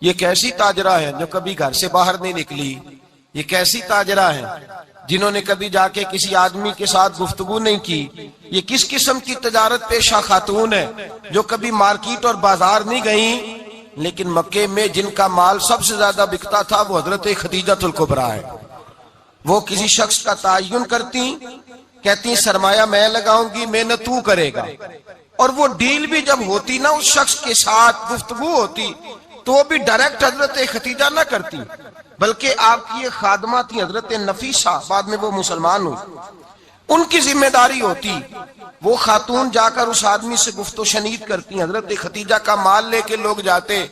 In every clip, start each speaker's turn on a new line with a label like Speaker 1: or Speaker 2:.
Speaker 1: یہ کیسی تاجرہ ہے جو کبھی گھر سے باہر نہیں نکلی؟ یہ کیسی تاجرہ ہے جنہوں نے کبھی جا کے کسی آدمی کے ساتھ گفتگو نہیں کی؟ یہ کس قسم کی تجارت پیشہ خاتون ہے جو کبھی مارکیٹ اور بازار نہیں گئیں؟ لیکن مکے میں جن کا مال سب سے زیادہ بکتا تھا وہ حضرت خدیجہ الکبریٰ ہے۔ وہ کسی شخص کا تعین کرتی، کہتی سرمایہ میں لگاؤں گی، محنت تو کرے گا، اور وہ ڈیل بھی جب ہوتی نا اس شخص کے ساتھ گفتگو ہوتی تو وہ بھی ڈائریکٹ حضرت خدیجہ نہ کرتی، بلکہ آپ کی ایک خادمہ تھی حضرت نفیسہ، بعد میں وہ مسلمان ہوئی، ان کی ذمہ داری ہوتی، وہ خاتون جا کر اس آدمی سے گفت و شنید کرتی۔ حضرت خدیجہ کا مال لے کے لوگ جاتے۔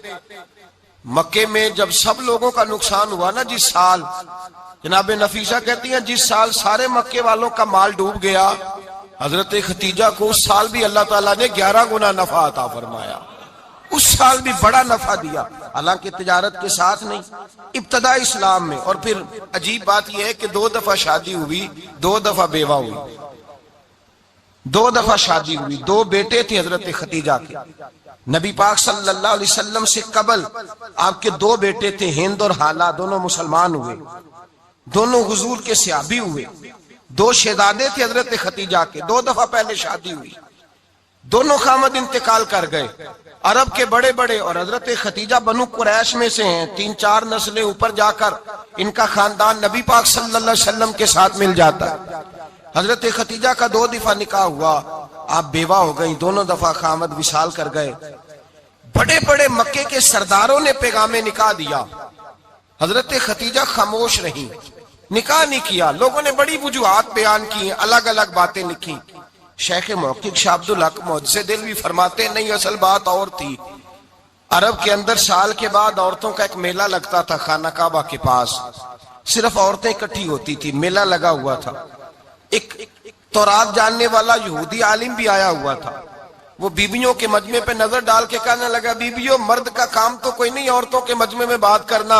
Speaker 1: مکے میں جب سب لوگوں کا نقصان ہوا نا جس سال، جناب نفیسہ کہتی ہیں جس سال سارے مکے والوں کا مال ڈوب گیا، حضرت خدیجہ کو اس سال بھی اللہ تعالیٰ نے 11 گنا نفع عطا فرمایا، اس سال بھی بڑا نفع دیا، حالانکہ تجارت کے ساتھ نہیں، ابتدا اسلام میں۔ اور پھر عجیب بات یہ ہے کہ 2 دفعہ شادی ہوئی، 2 دفعہ بیوہ ہوئی، 2 دفعہ شادی ہوئی، 2 بیٹے تھے حضرت خدیجہ کے۔ نبی پاک صلی اللہ علیہ وسلم سے قبل آپ کے 2 بیٹے تھے، ہند اور حالہ، دونوں مسلمان ہوئے، دونوں حضور کے صحابی ہوئے۔ 2 شہزادے تھے حضرت خدیجہ کے، 2 دفعہ پہلے شادی ہوئی، دونوں خامد انتقال کر گئے، عرب کے بڑے بڑے، اور حضرت خدیجہ بنو قریش میں سے ہیں، 3-4 نسلیں اوپر جا کر ان کا خاندان نبی پاک صلی اللہ علیہ وسلم کے ساتھ مل جاتا ہے۔ حضرت خدیجہ کا 2 دفعہ نکاح ہوا، آپ بیوہ ہو گئیں، دونوں دفعہ خامد وصال کر گئے۔ بڑے بڑے مکے کے سرداروں نے پیغام نکاح دیا، حضرت خدیجہ خاموش رہیں، نکاح نہیں کیا۔ لوگوں نے بڑی وجوہات بیان کی، الگ الگ باتیں لکھی۔ شیخ محقق شاہ عبدالحق محدث دہلوی فرماتے نہیں، اصل بات اور تھی۔ عرب کے اندر سال کے بعد عورتوں کا ایک میلہ لگتا تھا خانہ کعبہ کے پاس، صرف عورتیں اکٹھی ہوتی تھی، میلہ لگا ہوا تھا۔ ایک تورات جاننے والا یہودی عالم بھی آیا ہوا تھا، وہ بیویوں کے مجمع پہ نظر ڈال کے کہنے لگا، بیویوں مرد کا کام تو کوئی نہیں عورتوں کے مجمع میں بات کرنا،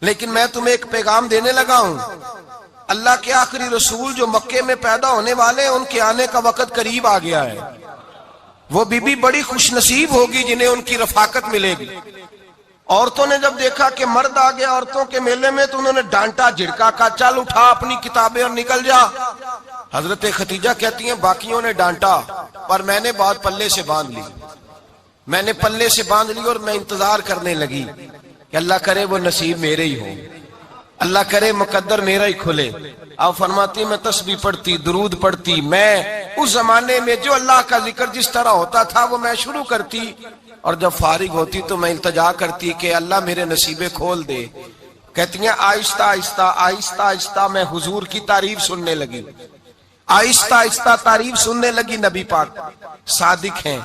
Speaker 1: لیکن میں تمہیں ایک پیغام دینے لگا ہوں، اللہ کے آخری رسول جو مکے میں پیدا ہونے والے ہیں ان کے آنے کا وقت قریب آ گیا ہے۔ وہ بیوی بڑی خوش نصیب ہوگی جنہیں ان کی رفاقت ملے گی۔ عورتوں نے جب دیکھا کہ مرد آ گیا عورتوں کے میلے میں تو انہوں نے ڈانٹا، جھڑکا، کہا چل اٹھا اپنی کتابیں اور نکل جا۔ حضرت خدیجہ کہتی ہیں باقیوں نے ڈانٹا پر میں نے بات پلے سے باندھ لی، میں نے پلے سے باندھ لی اور میں انتظار کرنے لگی کہ اللہ کرے وہ نصیب میرے ہی ہو، اللہ کرے مقدر میرا ہی کھلے۔ آپ فرماتی میں تسبیح پڑھتی، درود پڑھتی، میں اس زمانے میں جو اللہ کا ذکر جس طرح ہوتا تھا وہ میں شروع کرتی، اور جب فارغ ہوتی تو میں التجا کرتی کہ اللہ میرے نصیبے کھول دے۔ کہتی ہیں آہستہ آہستہ آہستہ آہستہ میں حضور کی تعریف سننے لگی، آہستہ آہستہ تعریف سننے لگی۔ نبی پاک صادق ہیں،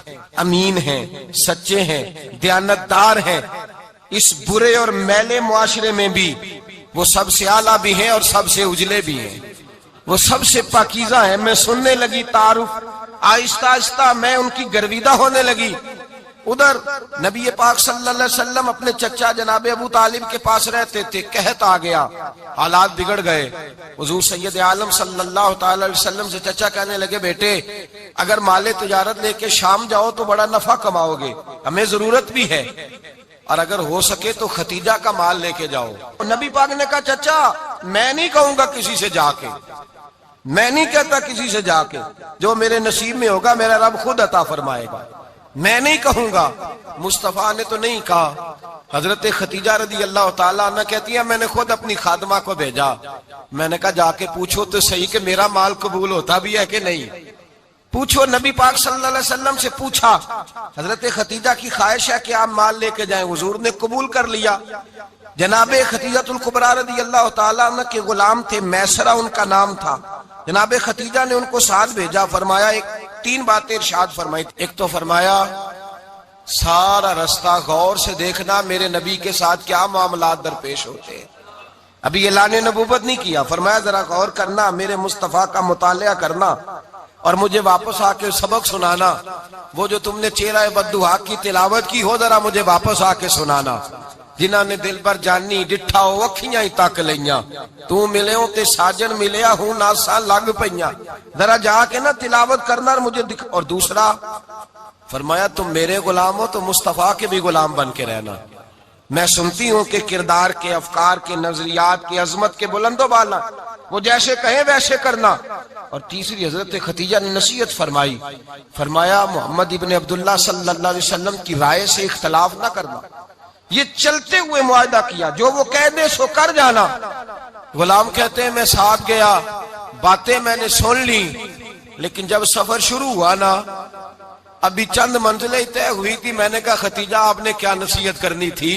Speaker 1: امین ہیں، سچے ہیں، دیانتدار ہیں، اس برے اور میلے معاشرے میں بھی وہ سب سے اعلیٰ بھی ہیں اور سب سے اجلے بھی ہیں، وہ سب سے پاکیزہ ہیں۔ میں سننے لگی تعارف، آہستہ آہستہ میں ان کی گرویدہ ہونے لگی۔ ادھر نبی پاک صلی اللہ علیہ وسلم اپنے چچا جناب ابو طالب کے پاس رہتے تھے، قحط آ گیا، حالات بگڑ گئے۔ حضور سید عالم صلی اللہ تعالی علیہ وسلم سے چچا کہنے لگے بیٹے اگر مال تجارت لے کے شام جاؤ تو بڑا نفع کماؤ گے، ہمیں ضرورت بھی ہے، اور اگر ہو سکے تو خدیجہ کا مال لے کے جاؤ۔ نبی پاک نے کہا چچا میں نہیں کہوں گا کسی سے جا کے، میں نہیں کہتا کسی سے جا کے، جو میرے نصیب میں ہوگا میرا رب خود عطا فرمائے گا، میں نہیں کہوں گا۔ مصطفیٰ نے تو نہیں کہا۔ حضرت خدیجہ رضی اللہ تعالیٰ عنہ کہتی ہے میں نے خود اپنی خادمہ کو بھیجا، میں نے کہا جا کے پوچھو تو صحیح کہ میرا مال قبول ہوتا بھی ہے کہ نہیں، پوچھو۔ نبی پاک صلی اللہ علیہ وسلم سے پوچھا، حضرت خدیجہ کی خواہش ہے کہ آپ مال لے کے جائیں، حضور نے قبول کر لیا۔ جناب خدیجہ الکبریٰ رضی اللہ تعالیٰ عنہ کے غلام تھے، میسرہ ان کا نام تھا، جناب خدیجہ نے ان کو ساتھ بھیجا، فرمایا 3 باتیں ارشاد فرمائی۔ ایک تو فرمایا سارا رستہ غور سے دیکھنا میرے نبی کے ساتھ کیا معاملات درپیش ہوتے ہیں، ابھی اعلان نبوت نہیں کیا، فرمایا ذرا غور کرنا، میرے مصطفیٰ کا مطالعہ کرنا اور مجھے واپس آ کے سبق سنانا، وہ جو تم نے چہرہ بددعا کی تلاوت کی ہو ذرا مجھے واپس آ کے سنانا، جنہاں نے دل بر جانی ڈٹھا ہو اکھیاں ہی تک لیاں، تو ملے ہوں تے ساجن ملیا ہوں ناسا لگ پئیاں، ذرا جا کے نا تلاوت کرنا اور مجھے اور دوسرا فرمایا تم میرے غلام ہو تو مصطفیٰ کے بھی غلام بن کے رہنا، میں سنتی ہوں کہ کردار کے، افکار کے، نظریات کی عظمت کے بلند و بالا، وہ جیسے کہیں ویسے کرنا۔ اور تیسری حضرت خدیجہ نے نصیحت فرمائی، فرمایا محمد ابن عبداللہ صلی اللہ علیہ وسلم کی رائے سے اختلاف نہ کرنا۔ یہ چلتے ہوئے معاہدہ کیا، جو وہ کہہ دے سو کر جانا۔ غلام کہتے ہیں میں ساتھ گیا، باتیں میں نے سن لی، لیکن جب سفر شروع ہوا نا، ابھی چند منزلیں طے ہوئی تھی، میں نے کہا ختیجہ آپ نے کیا نصیحت کرنی تھی،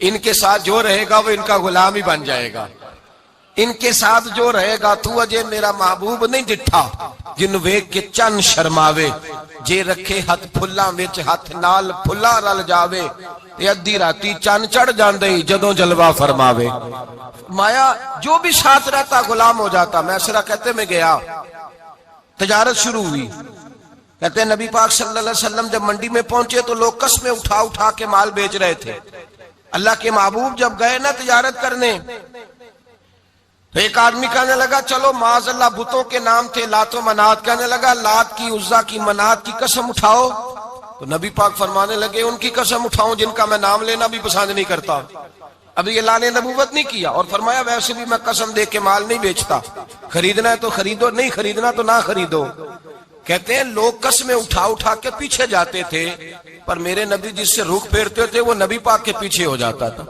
Speaker 1: ان کے ساتھ جو رہے گا وہ ان کا غلام ہی بن جائے گا، ان کے ساتھ جو رہے گا تو اجے میرا محبوب نہیں ڈٹھا جن ویک کے چن شرماوے، جے رکھے ہاتھ پھلاں وچ ہاتھ نال پھلا رل جاوے، تے ادھی راتی چن چڑھ جاندے جدوں جلوہ فرماوے۔ مایا جو بھی ساتھ رہتا غلام ہو جاتا۔ میں اسرا کہتے میں گیا، تجارت شروع ہوئی۔ کہتے ہیں نبی پاک صلی اللہ علیہ وسلم جب منڈی میں پہنچے تو لوگ قسمیں اٹھا اٹھا کے مال بیچ رہے تھے۔ اللہ کے محبوب جب گئے نا تجارت کرنے، تو ایک آدمی کہنے لگا چلو معاذ اللہ بتوں کے نام تھے لات و منات، کہنے لگا لات کی، عزا کی، منات کی قسم اٹھاؤ۔ تو نبی پاک فرمانے لگے ان کی قسم اٹھاؤں جن کا میں نام لینا بھی پسند نہیں کرتا۔ اب یہ اعلان نبوت نہیں کیا، اور فرمایا ویسے بھی میں قسم دے کے مال نہیں بیچتا، خریدنا ہے تو خریدو، نہیں خریدنا تو نہ خریدو۔ کہتے ہیں لوگ قسمیں اٹھا اٹھا کے پیچھے جاتے تھے، پر میرے نبی جس سے رخ پھیرتے تھے وہ نبی پاک کے پیچھے ہو جاتا تھا۔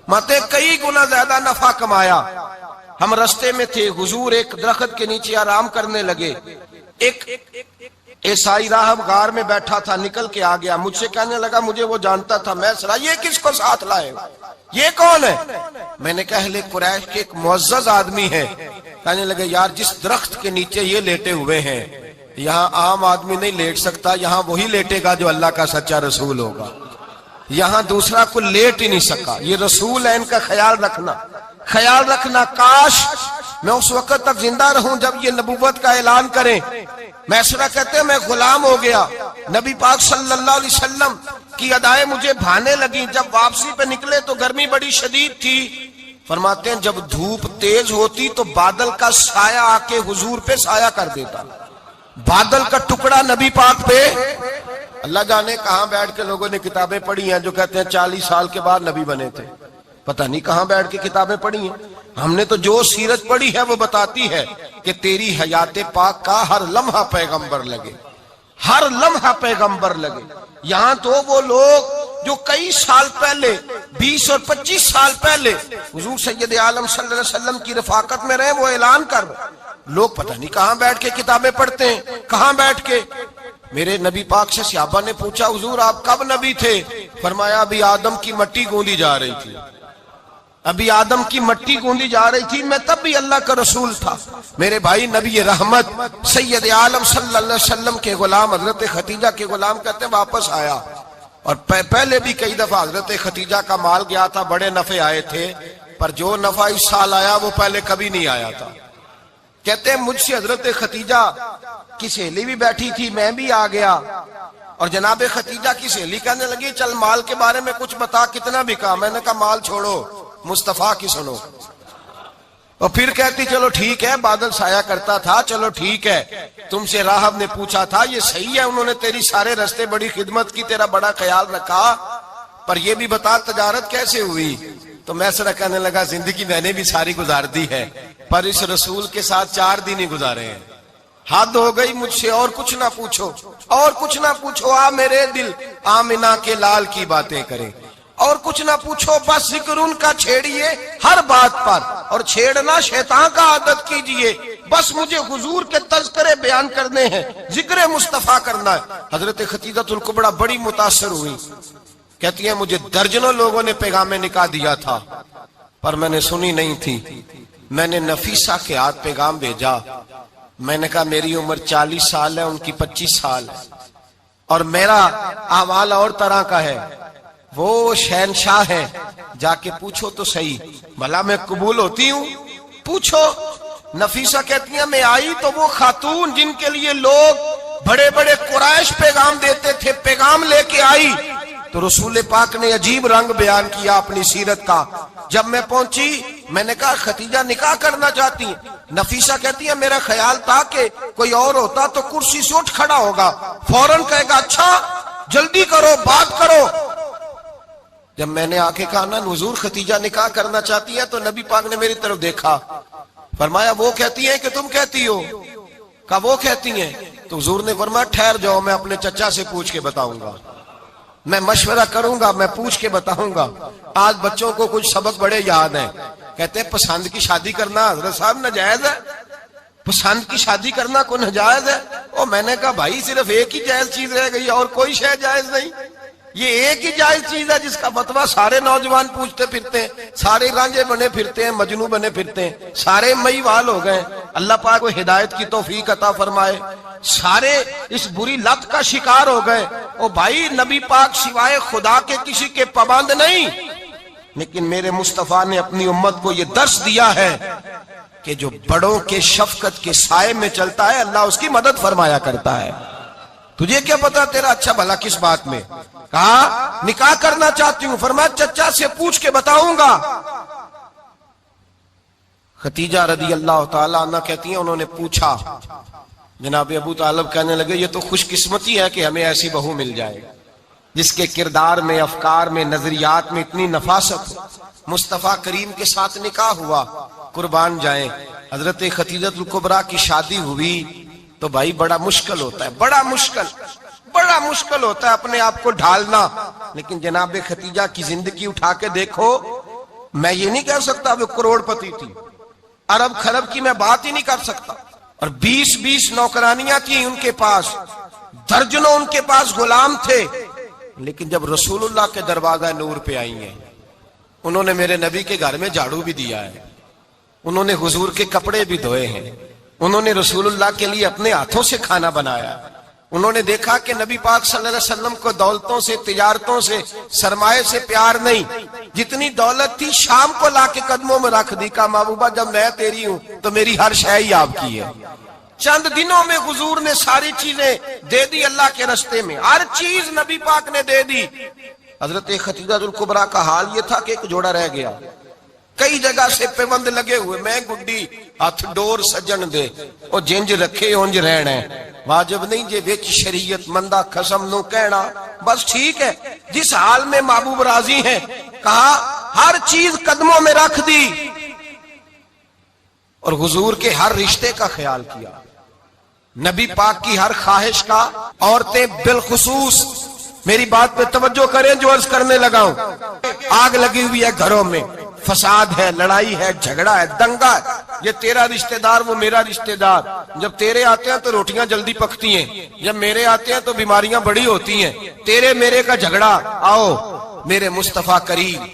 Speaker 1: ماتے کئی گنا زیادہ نفع کمایا۔ ہم رستے میں تھے، حضور ایک درخت کے نیچے آرام کرنے لگے، ایک عیسائی راہب غار میں بیٹھا تھا، نکل کے آ گیا، مجھ سے کہنے لگا مجھے وہ جانتا تھا۔ میں سرا یہ کس کو ساتھ لائے، یہ کون ہے؟ میں نے کہا اہل قریش کے ایک معزز آدمی ہے۔ کہنے لگے یار جس درخت کے نیچے یہ لیٹے ہوئے ہیں یہاں عام آدمی نہیں لیٹ سکتا، یہاں وہی لیٹے گا جو اللہ کا سچا رسول ہوگا، یہاں دوسرا کوئی لیٹ ہی نہیں سکا، یہ رسول ہے، ان کا خیال رکھنا، خیال رکھنا۔ کاش میں اس وقت تک زندہ رہوں جب یہ نبوت کا اعلان کریں۔ میں اسرا کہتے ہیں میں غلام ہو گیا، نبی پاک صلی اللہ علیہ وسلم کی ادائیں مجھے بھانے لگی۔ جب واپسی پہ نکلے تو گرمی بڑی شدید تھی۔ فرماتے ہیں جب دھوپ تیز ہوتی تو بادل کا سایہ آ کے حضور پہ سایہ کر دیتا، بادل کا ٹکڑا نبی پاک پہ۔ اللہ جانے کہاں بیٹھ کے لوگوں نے کتابیں پڑھی ہیں جو کہتے ہیں 40 سال کے بعد نبی بنے تھے، پتہ نہیں کہاں بیٹھ کے کتابیں پڑھی ہیں۔ ہم نے تو جو سیرت پڑھی ہے وہ بتاتی ہے کہ تیری حیات پاک کا ہر لمحہ پیغمبر لگے، ہر لمحہ پیغمبر لگے۔ یہاں تو وہ لوگ جو کئی سال پہلے 20 اور 25 سال پہلے حضور سید عالم صلی اللہ علیہ وسلم کی رفاقت میں رہے، وہ اعلان کر رہے، لوگ پتہ نہیں کہاں بیٹھ کے کتابیں پڑھتے ہیں، کہاں بیٹھ کے۔ میرے نبی پاک سے صحابہ نے پوچھا حضور آپ کب نبی تھے؟ فرمایا ابھی آدم کی مٹی گوندی جا رہی تھی، ابھی آدم کی مٹی گوندی جا رہی تھی، میں تب بھی اللہ کا رسول تھا۔ میرے بھائی نبی رحمت سید عالم صلی اللہ علیہ وسلم کے غلام حضرت خدیجہ کے غلام کہتے ہیں واپس آیا، اور پہلے بھی کئی دفعہ حضرت خدیجہ کا مال گیا تھا، بڑے نفع آئے تھے، پر جو نفع اس سال آیا وہ پہلے کبھی نہیں آیا تھا۔ کہتے ہیں مجھ سے حضرت خدیجہ کی سہیلی بھی بیٹھی تھی، میں بھی آ گیا، اور جناب خدیجہ کی سہیلی کہنے لگی چل مال کے بارے میں کچھ بتا، کتنا بکا؟ میں نے کہا مال چھوڑو، مصطفیٰ کی سنو۔ اور پھر کہتی چلو ٹھیک ہے، بادل سایہ کرتا تھا، چلو ٹھیک ہے، تم سے راہب نے پوچھا تھا یہ صحیح ہے، انہوں نے تیری سارے رستے بڑی خدمت کی، تیرا بڑا خیال رکھا، پر یہ بھی بتا تجارت کیسے ہوئی؟ تو میں سرا کہنے لگا زندگی میں نے بھی ساری گزار دی ہے، پر اس رسول کے ساتھ 4 دن ہی گزارے ہیں، حد ہو گئی مجھ سے، اور کچھ نہ پوچھو، اور کچھ نہ پوچھو، آ میرے دل آمنہ کے لال کی باتیں کریں، اور کچھ نہ پوچھو، بس ذکر ان کا چھیڑیے ہر بات پر، اور چھیڑنا شیطان کا عادت کیجئے، بس مجھے حضور کے تذکرے بیان کرنے ہیں، ذکر مصطفیٰ کرنا ہے۔ حضرت خدیجہ الکبریٰ بڑی متاثر ہوئی، کہتی ہیں مجھے درجنوں لوگوں نے پیغام نکاح دیا تھا، پر میں نے سنی نہیں تھی، میں نے نفیسہ کے ہاتھ پیغام بھیجا، میں نے کہا میری عمر 40 سال ہے، ان کی 25 سال ہے، اور میرا احوال اور طرح کا ہے، وہ شہنشاہ ہے، جا کے پوچھو تو صحیح، بھلا میں قبول ہوتی ہوں؟ پوچھو۔ نفیسہ کہتی ہیں میں آئی تو وہ خاتون جن کے لیے لوگ بڑے بڑے قریش پیغام دیتے تھے، پیغام لے کے آئی، تو رسول پاک نے عجیب رنگ بیان کیا اپنی سیرت کا۔ جب میں پہنچی میں نے کہا خدیجہ نکاح کرنا چاہتی ہیں؟ نفیسہ کہتی ہے میرا خیال تھا کہ کوئی اور ہوتا تو کرسی سے اٹھ کھڑا ہوگا، فوراً کہے گا اچھا جلدی کرو بات کرو۔ جب میں نے آ کے کہا نا حضور ختیجہ نکاح کرنا چاہتی ہے، تو نبی پاک نے میری طرف دیکھا، فرمایا وہ کہتی ہیں کہ تم کہتی ہو؟ کہا وہ کہتی ہیں۔ تو حضور نے فرمایا ٹھہر جاؤ، میں اپنے چچا سے پوچھ کے بتاؤں گا، میں مشورہ کروں گا، میں پوچھ کے بتاؤں گا۔ آج بچوں کو کچھ سبق بڑے یاد ہیں، کہتے ہیں پسند کی شادی کرنا حضرت صاحب ناجائز ہے، پسند کی شادی کرنا کوئی ناجائز ہے؟ اور میں نے کہا بھائی صرف ایک ہی جائز چیز رہ گئی اور کوئی شے جائز نہیں، یہ ایک ہی جائز چیز ہے جس کا فتویٰ سارے نوجوان پوچھتے پھرتے ہیں، سارے رانجے بنے پھرتے ہیں، مجنوں بنے پھرتے ہیں، سارے مئی وال ہو گئے۔ اللہ پاک کو ہدایت کی توفیق عطا فرمائے، سارے اس بری لت کا شکار ہو گئے۔ او بھائی نبی پاک سوائے خدا کے کسی کے پابند نہیں، لیکن میرے مصطفیٰ نے اپنی امت کو یہ درس دیا ہے کہ جو بڑوں کے شفقت کے سائے میں چلتا ہے اللہ اس کی مدد فرمایا کرتا ہے۔ تجھے کیا پتا تیرا اچھا بھلا کس بات میں؟ کہا نکاح کرنا چاہتی ہوں، فرمایا چچا سے پوچھ کے بتاؤں گا۔ ختیجہ رضی اللہ تعالیٰ عنہ کہتی ہیں انہوں نے پوچھا، جناب ابو طالب کہنے لگے یہ تو خوش قسمتی ہے کہ ہمیں ایسی بہو مل جائے جس کے کردار میں، افکار میں، نظریات میں اتنی نفاست ہو۔ مصطفیٰ کریم کے ساتھ نکاح ہوا، قربان جائیں۔ حضرت خدیجہ الکبریٰ کی شادی ہوئی تو بھائی بڑا مشکل ہوتا ہے، بڑا مشکل ہوتا ہے اپنے آپ کو ڈھالنا، لیکن جناب خدیجہ کی زندگی اٹھا کے دیکھو، میں یہ نہیں کہہ سکتا وہ کروڑ پتی تھی، ارب خرب کی میں بات ہی نہیں کر سکتا، اور 20 نوکرانیاں تھیں ان کے پاس، درجنوں ان کے پاس غلام تھے، لیکن جب رسول اللہ کے دروازہ نور پہ آئی ہیں، انہوں نے میرے نبی کے گھر میں جھاڑو بھی دیا ہے، انہوں نے حضور کے کپڑے بھی دھوئے ہیں، انہوں نے رسول اللہ کے لیے اپنے ہاتھوں سے کھانا بنایا، انہوں نے دیکھا کہ نبی پاک صلی اللہ علیہ وسلم کو دولتوں سے، تجارتوں سے، سرمایہ سے پیار نہیں، جتنی دولت تھی شام کو لا کے قدموں میں رکھ دی، کہا محبوبہ جب میں تیری ہوں تو میری ہر شے ہی آپ کی ہے۔ چند دنوں میں حضور نے ساری چیزیں دے دی اللہ کے رستے میں، ہر چیز نبی پاک نے دے دی۔ حضرت خدیجہ الکبریٰ کا حال یہ تھا کہ ایک جوڑا رہ گیا، کئی جگہ سے پیوند لگے ہوئے، میں گڈی ہاتھ ڈور سجن دے او جنج رکھے اونج رہنا ہے، واجب نہیں جے وچ شریعت مندہ قسم نو کہنا، بس ٹھیک ہے جس حال میں محبوب راضی ہیں، کہا ہر چیز قدموں میں رکھ دی اور حضور کے ہر رشتے کا خیال کیا، نبی پاک کی ہر خواہش کا۔ عورتیں بالخصوص میری بات پہ توجہ کریں جو عرض کرنے لگا ہوں، آگ لگی ہوئی ہے گھروں میں، فساد ہے، لڑائی ہے، جھگڑا ہے، دنگا ہے، یہ تیرا رشتہ دار وہ میرا رشتہ دار، جب تیرے آتے ہیں تو روٹیاں جلدی پکتی ہیں، جب میرے آتے ہیں تو بیماریاں بڑی ہوتی ہیں، تیرے میرے کا جھگڑا۔ آؤ میرے مصطفیٰ کریم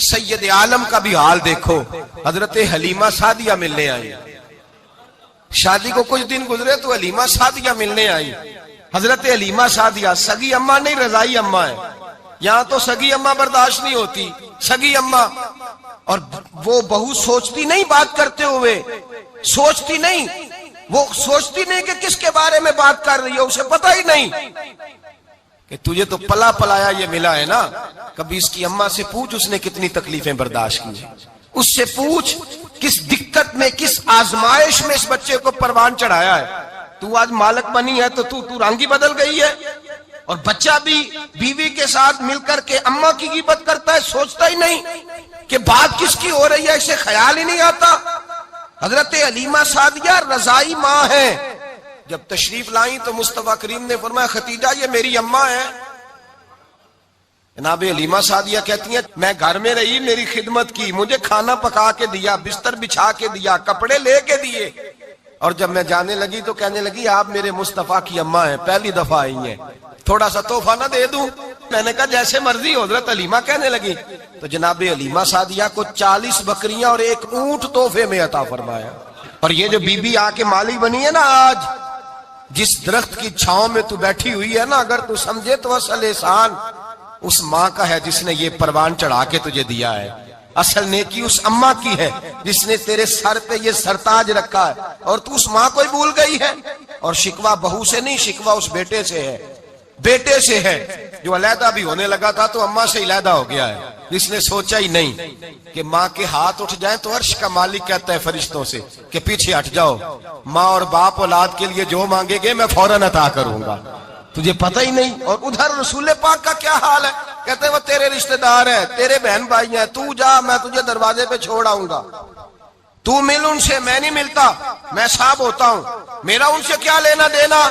Speaker 1: سید عالم کا بھی حال دیکھو، حضرت حلیمہ سعدیہ ملنے آئی، شادی کو کچھ دن گزرے تو حلیمہ سعدیہ ملنے آئی۔ حضرت حلیمہ سعدیہ سگی اماں نہیں رضائی اماں ہے، یہاں تو سگی اماں برداشت نہیں ہوتی، سگی اماں، اور وہ بہو سوچتی نہیں بات کرتے ہوئے، سوچتی نہیں، وہ سوچتی نہیں کہ کس کے بارے میں بات کر رہی ہے، اسے پتہ ہی نہیں کہ تجھے تو پلا پلایا یہ ملا ہے نا، کبھی اس کی اماں سے پوچھ اس نے کتنی تکلیفیں برداشت کی، اس سے پوچھ کس دقت میں، کس آزمائش میں اس بچے کو پروان چڑھایا ہے۔ تو آج مالک بنی ہے تو تو رنگ ہی بدل گئی ہے، اور بچہ بھی بیوی کے ساتھ مل کر کے اماں کی غیبت کرتا ہے، سوچتا ہی نہیں کہ بات کس کی ہو رہی ہے، اسے خیال ہی نہیں آتا۔ حضرت حلیمہ سعدیہ رضائی ماں ہے، جب تشریف لائیں تو مصطفیٰ کریم نے فرمایا خدیجہ یہ میری اماں ہے۔ جناب حلیمہ سعدیہ کہتی ہیں میں گھر میں رہی، میری خدمت کی، مجھے کھانا پکا کے دیا، بستر بچھا کے دیا، کپڑے لے کے دیے، اور جب میں جانے لگی تو کہنے لگی آپ میرے مصطفیٰ کی اماں ہیں، پہلی دفعہ آئی ہیں، تھوڑا سا تحفہ نہ دے دوں؟ میں نے کہا جیسے مرضی۔ حضرت حلیمہ کہنے لگی تو جناب حلیمہ سعدیہ کو 40 بکریاں اور 1 اونٹ تحفے میں عطا فرمایا۔ اور یہ جو بی بی آ کے مالی بنی ہے نا، آج جس درخت کی چھاؤں میں تو بیٹھی ہوئی ہے نا، اگر تو سمجھے تو اصل احسان اس ماں کا ہے جس نے یہ پروان چڑھا کے تجھے دیا ہے، اصل نیکی اس اماں کی ہے جس نے تیرے سر پہ یہ سرتاج رکھا ہے، اور تو اس ماں کو ہی بھول گئی ہے۔ اور شکوہ بہو سے نہیں، شکوہ اس بیٹے سے ہے، بیٹے سے ہے جو علیحدہ بھی ہونے لگا تھا تو اماں سے علیحدہ ہو گیا ہے، جس نے سوچا ہی نہیں کہ ماں کے ہاتھ اٹھ جائیں تو عرش کا مالک کہتا ہے فرشتوں سے کہ پیچھے ہٹ جاؤ، ماں اور باپ اولاد کے لیے جو مانگے گے میں فوراً عطا کروں گا۔ تجھے پتہ ہی نہیں. اور ادھر رسول پاک کا کیا حال ہے؟ کہتے وہ تیرے رشتہ دار ہیں، تیرے بہن بھائی ہیں، تو جا، میں تجھے دروازے پہ چھوڑ آؤں گا. تو مل ان سے، میں نہیں ملتا، میں صاحب ہوتا ہوں، میرا ان سے کیا لینا دینا.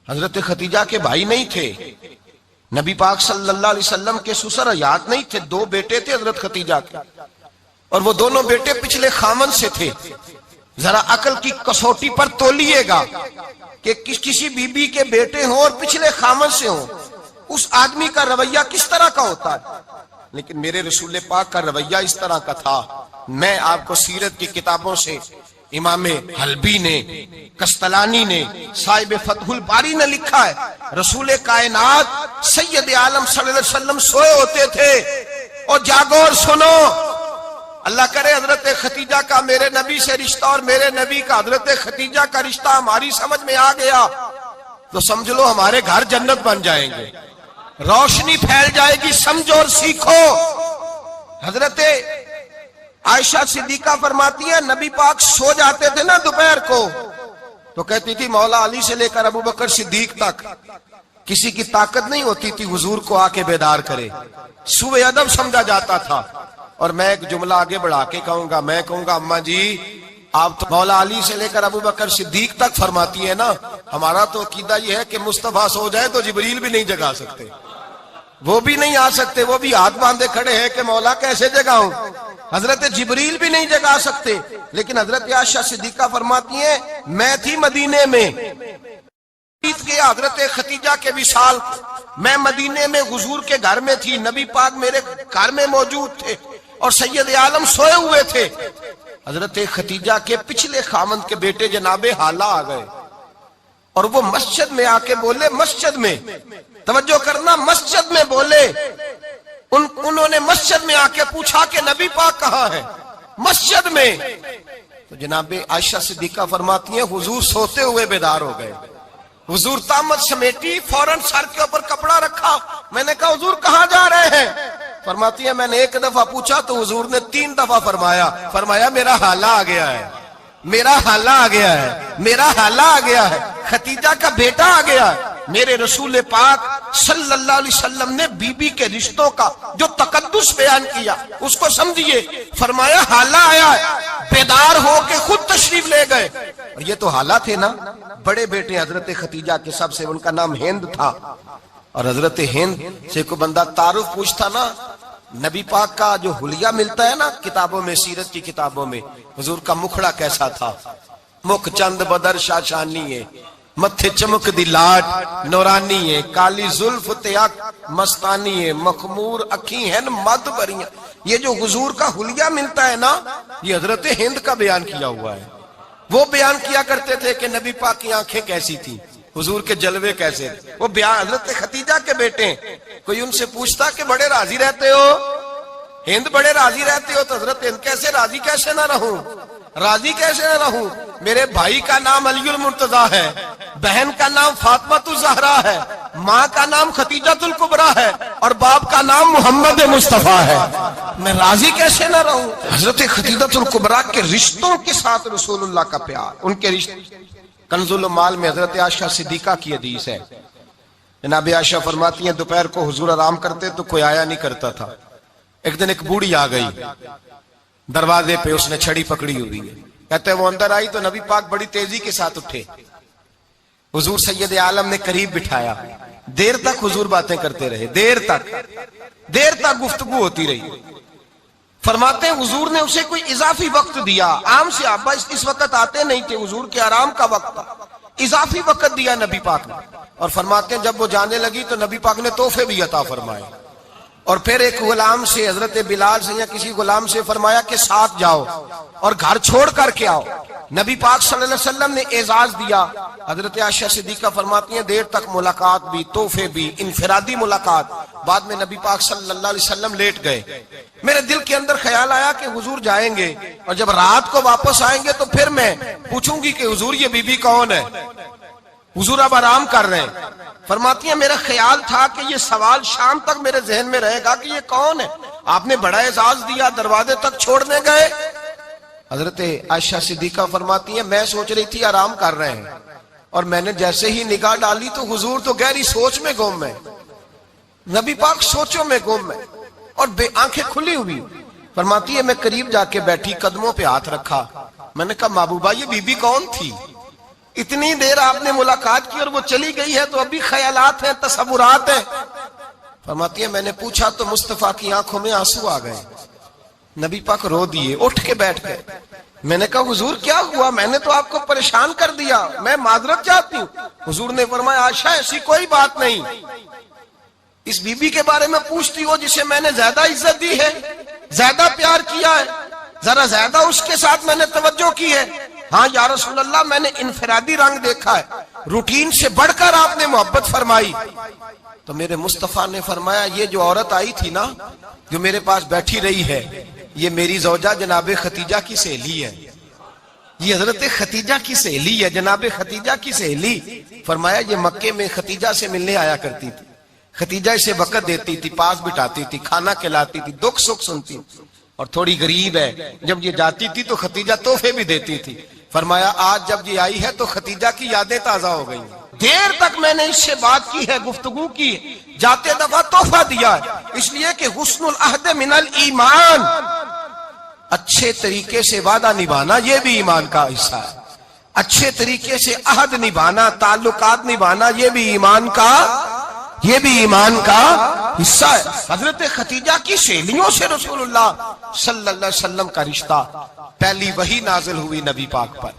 Speaker 1: حضرت خدیجہ کے بھائی نہیں تھے، نبی پاک صلی اللہ علیہ وسلم کے سسر حیات نہیں تھے، 2 بیٹے تھے حضرت خدیجہ کے، اور وہ دونوں بیٹے پچھلے خامن سے تھے. ذرا عقل کی کسوٹی پر تولیے گا کہ کسی بی بی کے بیٹے ہوں اور پچھلے خامن سے ہوں، اس آدمی کا رویہ کس طرح کا ہوتا ہے. لیکن میرے رسول پاک کا رویہ اس طرح کا تھا. میں آپ کو سیرت کی کتابوں سے امام حلبی نے، کستلانی نے، صاحب فتح الباری نے لکھا ہے، رسول کائنات سید عالم صلی اللہ علیہ وسلم سوئے ہوتے تھے. اور جاگو اور سنو، اللہ کرے حضرت خدیجہ کا میرے نبی سے رشتہ اور میرے نبی کا حضرت خدیجہ کا رشتہ ہماری سمجھ میں آ گیا تو سمجھ لو ہمارے گھر جنت بن جائیں گے، روشنی پھیل جائے گی. سمجھو اور سیکھو. حضرت عائشہ صدیقہ فرماتی ہے نبی پاک سو جاتے تھے نا دوپہر کو تو کہتی تھی مولا علی سے لے کر ابو بکر صدیق تک کسی کی طاقت نہیں ہوتی تھی حضور کو آ کے بیدار کرے. سوء ادب سمجھا جاتا تھا. اور میں ایک جملہ آگے بڑھا کے کہوں گا، میں کہوں گا اماں جی آپ تو مولا علی سے لے کر ابو بکر صدیق تک فرماتی ہے نا، ہمارا تو عقیدہ یہ ہے کہ مصطفیٰ سو جائے تو جبریل بھی نہیں جگا سکتے، وہ بھی نہیں آ سکتے، وہ بھی ہاتھ باندھے کھڑے ہیں کہ مولا کیسے جگاؤں. حضرت جبریل بھی نہیں جگا سکتے. لیکن حضرت عائشہ صدیقہ فرماتی ہیں میں تھی مدینے میں کے حضرت خدیجہ کے وصال، میں مدینے میں حضور کے گھر میں تھی، نبی پاک میرے گھر میں موجود تھے اور سید عالم سوئے ہوئے تھے. حضرت خدیجہ کے پچھلے خامند کے بیٹے جناب حالہ آ گئے اور وہ مسجد میں آ کے بولے، مسجد میں توجہ کرنا، مسجد میں بولے. انہوں نے مسجد میں آ کے پوچھا کہ نبی پاک کہاں ہے؟ مسجد میں. تو جناب عائشہ صدیقہ فرماتی ہیں حضور سوتے ہوئے بیدار ہو گئے. حضور طامت سمیٹی، فوراً سر کے اوپر کپڑا رکھا. میں نے کہا حضور کہاں جا رہے ہیں؟ فرماتی ہے میں نے 1 دفعہ پوچھا تو حضور نے 3 دفعہ فرمایا میرا حالہ آ گیا ہے، میرا حالہ آ گیا ہے، میرا حالہ آ گیا ہے، خدیجہ کا بیٹا آ گیا ہے. میرے رسول پاک صلی اللہ علیہ وسلم نے بی بی کے رشتوں کا جو تقدس بیان کیا اس کو سمجھیے. فرمایا حالہ آیا ہے، بیدار ہو کے خود تشریف لے گئے. اور یہ تو حالہ تھے نا، بڑے بیٹے حضرت خدیجہ کے سب سے، ان کا نام ہند تھا. اور حضرت ہند سے کوئی بندہ تعارف پوچھتا نا، نبی پاک کا جو حلیہ ملتا ہے نا کتابوں میں، سیرت کی کتابوں میں، حضور کا مکھڑا کیسا تھا. مکھ چند بدر شاشانی ہے، متھے چمک دی لاٹ نورانی ہے، کالی زلف تیاک مستانی ہے، مخمور اکھی ہیں مد بریاں. یہ جو حضور کا حلیہ ملتا ہے نا یہ حضرت ہند کا بیان کیا ہوا ہے. وہ بیان کیا کرتے تھے کہ نبی پاک کی آنکھیں کیسی تھی، حضور کے جلوے کیسے تھے. وہ بیان حضرت خدیجہ کے بیٹے ہیں. کوئی ان سے پوچھتا کہ بڑے راضی رہتے ہو ہند، بڑے راضی رہتے ہو، تو حضرت ہند کیسے راضی کیسے نہ رہوں، راضی کیسے نہ رہوں. میرے بھائی کا نام علی المرتضیٰ ہے، بہن کا نام فاطمہ الزہرا ہے، ماں کا نام خدیجہ الکبریٰ ہے اور باپ کا نام محمد مصطفیٰ ہے، میں راضی کیسے نہ رہوں. حضرت خدیجہ الکبریٰ کے رشتوں کے ساتھ رسول اللہ کا پیار، ان کے رشتے. کنز المال میں حضرت عائشہ صدیقہ کی حدیث ہے. جناب عائشہ فرماتی ہیں دوپہر کو حضور آرام کرتے تو کوئی آیا نہیں کرتا تھا. ایک دن ایک بوڑھی آ گئی دروازے پہ، اس نے چھڑی پکڑی ہوئی ہے. کہتے ہیں وہ اندر آئی تو نبی پاک بڑی تیزی کے ساتھ اٹھے. حضور سید عالم نے قریب بٹھایا، دیر تک حضور باتیں کرتے رہے، دیر تک گفتگو ہوتی رہی. فرماتے ہیں حضور نے اسے کوئی اضافی وقت دیا. عام صحابہ اس وقت آتے نہیں تھے، حضور کے آرام کا وقت تھا، اضافی وقت دیا نبی پاک نے. اور فرماتے ہیں جب وہ جانے لگی تو نبی پاک نے تحفے بھی عطا فرمائے. اور پھر ایک غلام سے، حضرت بلال سے یا کسی غلام سے فرمایا کہ ساتھ جاؤ اور گھر چھوڑ کر کے آؤ. نبی پاک صلی اللہ علیہ وسلم نے اعزاز دیا. حضرت عائشہ صدیقہ فرماتی ہیں دیر تک ملاقات بھی، تحفے بھی، انفرادی ملاقات. بعد میں نبی پاک صلی اللہ علیہ وسلم لیٹ گئے. میرے دل کے اندر خیال آیا کہ حضور جائیں گے اور جب رات کو واپس آئیں گے تو پھر میں پوچھوں گی کہ حضور یہ بی بی کون ہے، حضور اب آرام کر رہے ہیں. فرماتی ہیں میرا خیال تھا کہ یہ سوال شام تک میرے ذہن میں رہے گا کہ یہ کون ہے. آپ نے بڑا اعزاز دیا، دروازے تک چھوڑنے گئے. حضرت عائشہ صدیقہ فرماتی ہیں میں سوچ رہی تھی آرام کر رہے ہیں، اور میں نے جیسے ہی نگاہ ڈالی تو حضور تو گہری سوچ میں گم ہے، نبی پاک سوچوں میں گم ہے اور آنکھیں کھلی ہوئی. فرماتی ہے میں قریب جا کے بیٹھی، قدموں پہ ہاتھ رکھا. میں نے کہا محبوبہ یہ بی بی کون تھی؟ اتنی دیر آپ نے ملاقات کی اور وہ چلی گئی ہے تو ابھی خیالات ہیں، تصورات ہیں. فرماتی ہے میں نے پوچھا تو مصطفیٰ کی آنکھوں میں آنسو آ گئے. نبی پاک رو دیے، اٹھ کے بیٹھ گئے. میں نے کہا حضور کیا ہوا؟ میں نے تو آپ کو پریشان کر دیا، میں معذرت چاہتی ہوں. حضور نے فرمایا عائشہ ایسی کوئی بات نہیں، اس بی بی کے بارے میں پوچھتی ہو جسے میں نے زیادہ عزت دی ہے، زیادہ پیار کیا ہے، ذرا زیادہ اس کے ساتھ میں نے توجہ کی ہے. ہاں یا رسول اللہ میں نے انفرادی رنگ دیکھا ہے، روٹین سے بڑھ کر آپ نے محبت فرمائی. تو میرے مصطفیٰ نے فرمایا یہ جو عورت آئی تھی نا، جو میرے پاس بیٹھی رہی ہے، یہ میری زوجہ جناب ختیجہ کی سہیلی ہے. یہ حضرت ختیجہ کی سہیلی ہے، جناب ختیجہ کی سہیلی. فرمایا یہ مکے میں ختیجہ سے ملنے آیا کرتی تھی، ختیجہ اسے وقت دیتی تھی، پاس بٹھاتی تھی، کھانا کھلاتی تھی، دکھ سکھ سنتی. اور تھوڑی غریب ہے، جب یہ جاتی تھی تو ختیجہ تحفے بھی دیتی تھی. فرمایا آج جب یہ آئی ہے تو ختیجہ کی یادیں تازہ ہو گئی. دیر تک میں نے اس سے بات کی ہے، گفتگو کی ہے، جاتے دفعہ تحفہ دیا ہے، اس لیے کہ حسن العہد من الایمان، اچھے طریقے سے وعدہ نبھانا یہ بھی ایمان کا حصہ ہے. اچھے طریقے سے عہد نبھانا، تعلقات نبھانا یہ بھی ایمان کا حصہ ہے. حضرت ختیجہ کی سہیلیوں سے رسول اللہ صلی اللہ علیہ وسلم کا رشتہ. پہلی وحی نازل ہوئی نبی پاک پر.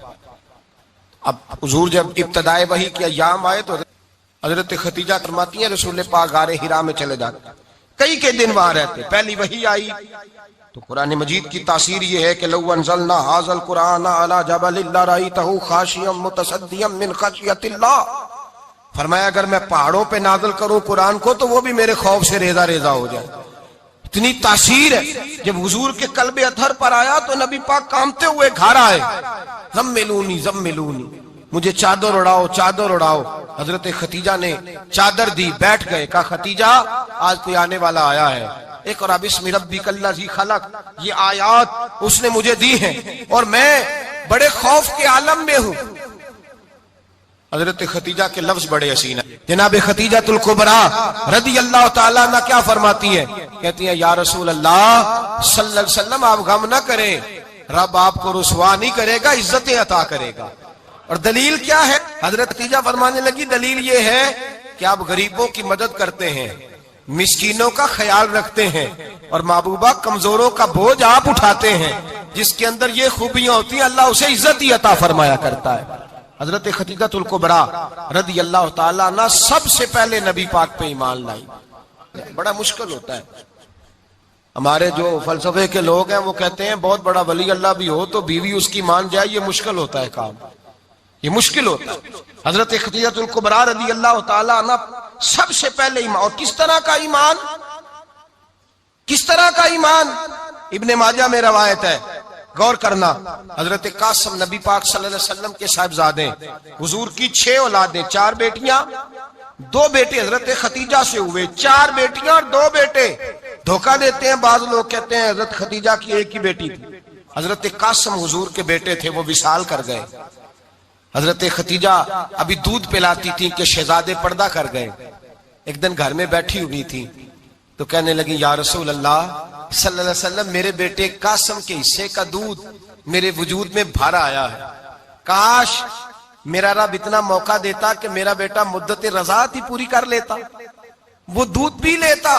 Speaker 1: اب حضور جب ابتدائے وحی کے ایام آئے تو حضرت ختیجہ فرماتی ہیں رسول پاک غار حرا میں چلے جاتے، کئی کے دن وہاں رہتے. پہلی وحی آئی تو قرآن مجید کی تاثیر یہ ہے کہ لو انزلنا ھذا القرآن علی جبل لرأیتہ خاشعا متصدعا من خشیۃ اللہ. فرمایا اگر میں پہاڑوں پہ نازل کروں قرآن کو تو وہ بھی میرے خوف سے ریزہ ریزہ ہو جائے. اتنی تاثیر ہے. جب حضور کے قلب اطہر پر آیا تو نبی پاک کامتے ہوئے گھر آئے، زملونی زملونی، مجھے چادر اڑاؤ چادر اڑاؤ. حضرت ختیجہ نے چادر دی، بیٹھ گئے. کہا ختیجہ آج کوئی آنے والا آیا ہے. اقرأ بسم ربک الذی خلق، یہ آیات اس نے مجھے دی ہیں اور میں بڑے خوف کے عالم میں ہوں. حضرت ختیجہ کے لفظ بڑے حسین ہیں. جناب ختیجہ الکبریٰ رضی اللہ تعالیٰ عنہ کیا فرماتی ہے؟ کہتی ہیں یا رسول اللہ صلی اللہ علیہ وسلم آپ غم نہ کریں، رب آپ کو رسوا نہیں کرے گا، عزتیں عطا کرے گا. اور دلیل کیا ہے؟ حضرت ختیجہ فرمانے لگی دلیل یہ ہے کہ آپ غریبوں کی مدد کرتے ہیں، مسکینوں کا خیال رکھتے ہیں، اور محبوبہ کمزوروں کا بوجھ آپ اٹھاتے ہیں. جس کے اندر یہ خوبیاں ہوتی ہیں اللہ اسے عزت ہی عطا فرمایا کرتا ہے. حضرت ختیجہ الکبریٰ رضی اللہ تعالیٰ عنہ سب سے پہلے نبی پاک پہ ایمان لائی. بڑا مشکل ہوتا ہے. ہمارے جو فلسفے کے لوگ ہیں وہ کہتے ہیں بہت بڑا ولی اللہ بھی ہو تو بیوی اس کی مان جائے، یہ مشکل ہوتا ہے کام، یہ مشکل ہوتا ہے. حضرت ختیجہ الکبریٰ رضی اللہ تعالیٰ عنہ سب سے پہلے ایمان. اور کس طرح کا ایمان؟ کس طرح کا ایمان؟ ابن ماجہ میں روایت ہے، غور کرنا. حضرت قاسم نبی پاک صلی اللہ علیہ وسلم کے صاحبزادے، حضور کی 6 اولادیں، 4 بیٹیاں 2 بیٹے حضرت ختیجہ سے ہوئے، 4 بیٹیاں اور 2 بیٹے. دھوکہ دیتے ہیں بعض لوگ، کہتے ہیں حضرت ختیجہ کی ایک ہی بیٹی تھی. حضرت قاسم حضور کے بیٹے تھے، وہ وصال کر گئے. حضرت ختیجہ ابھی دودھ پلاتی تھی کہ شہزادے پردہ کر گئے. ایک دن گھر میں بیٹھی ہوئی تھی تو کہنے لگی یا رسول اللہ صلی اللہ علیہ وسلم میرے بیٹے قاسم کے حصے کا دودھ میرے وجود میں بھر آیا ہے، کاش میرا رب اتنا موقع دیتا کہ میرا بیٹا مدت رضاعت ہی پوری کر لیتا، وہ دودھ پی لیتا.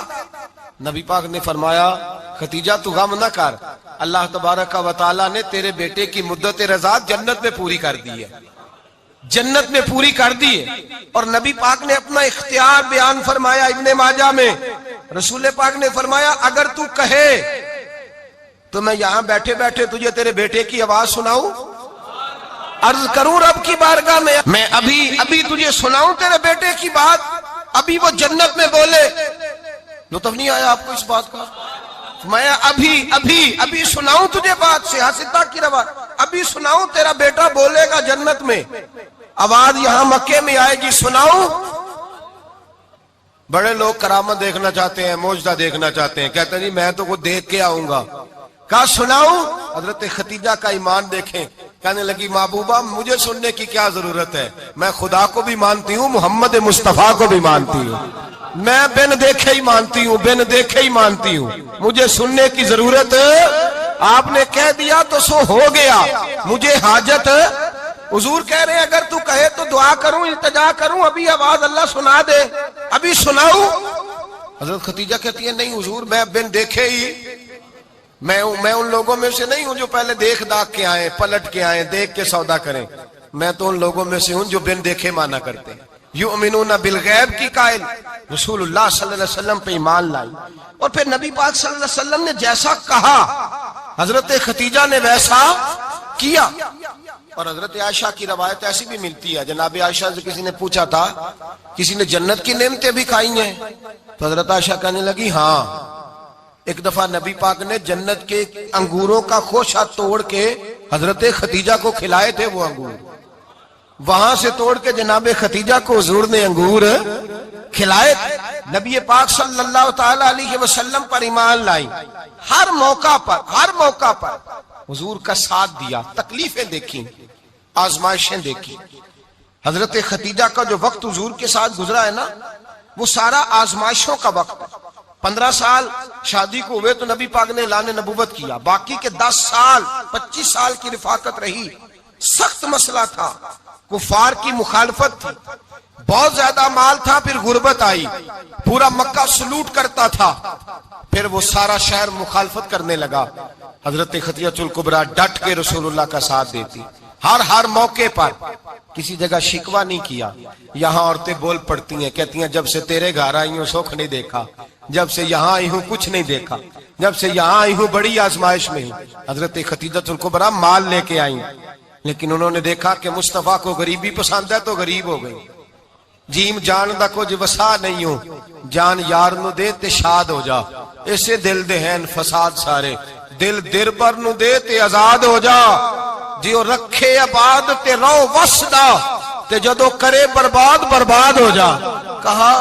Speaker 1: نبی پاک نے فرمایا ختیجہ تو غم نہ کر، اللہ تبارک و تعالی نے تیرے بیٹے کی مدت رضاعت جنت میں پوری کر دی ہے، جنت میں پوری کر دی ہے. اور نبی پاک نے اپنا اختیار بیان فرمایا ابن ماجہ میں. رسول پاک نے فرمایا اگر تو کہے تو میں یہاں بیٹھے بیٹھے تجھے تیرے بیٹے کی آواز سناؤں، عرض کروں رب کی بارگاہ میں ابھی تجھے سناؤں تیرے بیٹے کی بات، ابھی وہ جنت میں بولے. لطف نہیں آیا آپ کو اس بات کا؟ میں ابھی سناؤں تجھے بات سے حسدہ کی روا، ابھی سناؤں تیرا بیٹا بولے گا جنت میں، آواز یہاں مکے میں آئے گی، سناؤں. بڑے لوگ کرامت دیکھنا چاہتے ہیں، معجزہ دیکھنا چاہتے ہیں، کہتے ہیں جی میں تو وہ دیکھ کے آؤں گا. کہا سناؤں. حضرت ختیجہ کا ایمان دیکھیں، کہنے لگی محبوبہ مجھے سننے کی کیا ضرورت ہے، میں خدا کو بھی مانتی ہوں، محمد مصطفیٰ کو بھی مانتی ہوں، میں بن دیکھے ہی مانتی ہوں، بن دیکھے ہی مانتی ہوں، مجھے سننے کی ضرورت آپ نے کہہ دیا تو سو ہو گیا، مجھے حاجت۔ حضور کہہ رہے ہیں اگر تو کہے تو دعا کروں، التجا کروں، ابھی آواز اللہ سنا دے، ابھی سناؤں؟ حضرت خدیجہ کہتی ہے نہیں حضور، میں بن دیکھے ہی، میں ان لوگوں میں سے نہیں ہوں جو پہلے دیکھ داکھ کے آئیں، پلٹ کے آئیں، دیکھ کے سودا کریں، میں تو ان لوگوں میں سے ہوں جو بن دیکھے مانا کرتے ہیں۔ یؤمنون بالغیب کی قائل، رسول اللہ صلی اللہ علیہ وسلم پہ ایمان لائی، اور پھر نبی پاک صلی اللہ علیہ وسلم نے جیسا کہا حضرت خدیجہ نے ویسا کیا۔ اور حضرت عائشہ کی روایت ایسی بھی ملتی ہے، جناب عائشہ سے کسی نے پوچھا تھا کسی نے جنت کی نعمتیں بھی کھائی ہیں؟ تو حضرت عائشہ کہنے لگی ہاں، ایک دفعہ نبی پاک نے جنت کے انگوروں کا خوشہ توڑ کے حضرت خدیجہ کو کھلائے تھے، وہ انگور وہاں سے توڑ کے جناب خدیجہ کو حضور نے انگور کھلائے تھے۔ نبی پاک صلی اللہ تعالی علیہ وسلم پر ایمان لائی، ہر موقع پر حضور کا ساتھ دیا، تکلیفیں دیکھی، آزمائشیں دیکھی۔ حضرت خدیجہ کا جو وقت حضور کے ساتھ گزرا ہے نا، وہ سارا آزمائشوں کا وقت ہے۔ 15 سال شادی کو ہوئے تو نبی پاک نے اعلان نبوت کیا، باقی کے 10 سال 25 سال کی رفاقت رہی، سخت مسئلہ تھا، کفار کی مخالفت تھی، بہت زیادہ مال تھا، پھر غربت آئی، پورا مکہ سلوٹ کرتا تھا، پھر وہ سارا شہر مخالفت کرنے لگا۔ حضرت خدیجہ الکبریٰ ڈٹ کے رسول اللہ کا ساتھ دیتی، ہر موقع پر کسی جگہ شکوہ نہیں کیا۔ یہاں عورتیں بول پڑتی ہیں، کہتی ہیں جب سے تیرے گھر آئی ہوں سکھ نہیں دیکھا، جب سے یہاں آئی ہوں کچھ نہیں دیکھا، جب سے یہاں آئی ہوں بڑی آزمائش میں ہوں۔ حضرت خدیجہ الکبریٰ مال لے کے آئیں، لیکن انہوں نے دیکھا کہ مصطفیٰ کو غریبی پسند ہے تو غریب ہو گئی۔ جیم جان دا کچھ وسا نہیں ہوں، جان یار نو دے تے شاد ہو جا، اسے دل دے ہیں فساد سارے، دل دربر نو دے تے آزاد ہو جا، جیو رکھے آباد تے رو وسدا تے جدو کرے برباد ہو جا۔ کہا